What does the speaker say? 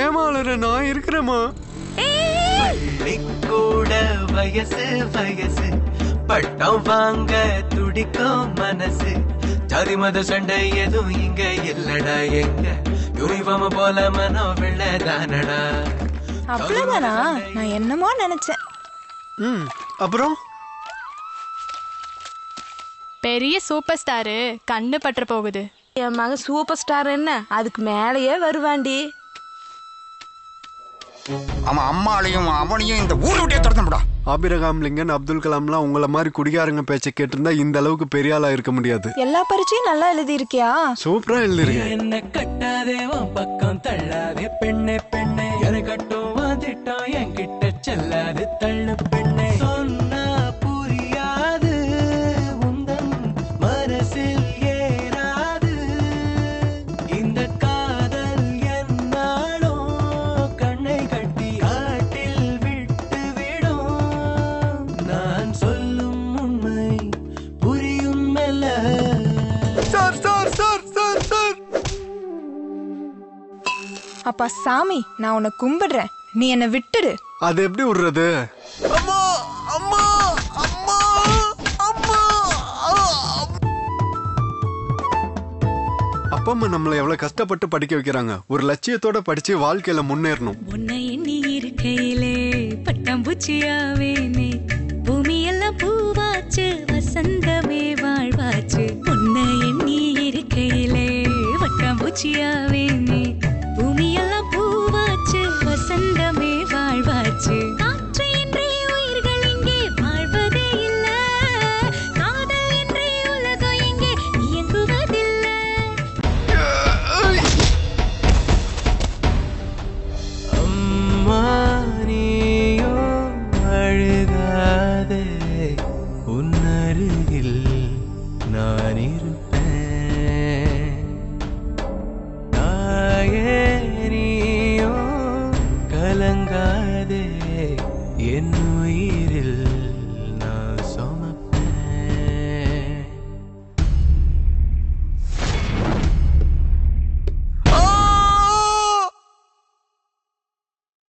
ஏமாளற நான் இருக்கிறேமா. கூட வயசு வயசு பட்டம் வாங்க துடிக்கும் மனசு. ஜாதி மத சண்டை எதுவும் இங்க இல்லடா. எங்க யூனிஃபார்ம் போல மனோ வெள்ளதானடா. அவ்வளவுதானா? நான் என்னமோ நினைச்சேன். அப்புறம் பெரிய சூப்பர் ஸ்டாரு கண்ணு பற்ற போகுது. என் மகன் சூப்பர் ஸ்டார் என்ன, அதுக்கு மேலேயே வருவாண்டி. அவன் அம்மாளையும் அவனையும் இந்த ஊரை விட்டே துரத்தணும்டா. ஆபிரகாம் லிங்கன், அப்துல் கலாம்லாம் உங்களை மாதிரி குடிகாரங்க பேச்சை கேட்டிருந்தா இந்த அளவுக்கு பெரிய ஆளா இருக்க முடியாது. எல்லா பரீட்சையும் நல்லா எழுதி இருக்கியா? சூப்பரா எழுதிருக்கேன். என்ன கட்டாதே பக்கம் தள்ளாதே பெண்ணே பெண்ணே. என கட்டும் திட்டம் என்கிட்ட செல்லாது தள்ளு பெண்ணே. சொன்னா புரியாது உந்தன் மனசில் ஏறாது. இந்த காதல் என்னாலும் கண்ணை கட்டி காட்டில் விட்டு விடும். நான் சொல்லும் உண்மை புரியும் மெல்ல. Sir sir sir sir sir. அப்பா சாமி, நான் உன்னை கும்பிடுறேன், நீ என்னை விட்டுடு. அது எப்படி விடுறது? அம்மா அம்மா அம்மா அம்மா. அப்பா அம்மா நம்மளை எவ்வளவு கஷ்டப்பட்டு படிக்க வைக்கிறாங்க. ஒரு லட்சியத்தோட படிச்சு வாழ்க்கையில முன்னேறணும். உன்னை எண்ணி இருக்கையிலே பட்டாம்பூச்சியாவேனே. பூமியெல்லாம் பூவாச்சு, வசந்தமே வாழ்வாச்சு. உன்னை எண்ணி இருக்கையிலே பட்டாம்பூச்சியாவேனே.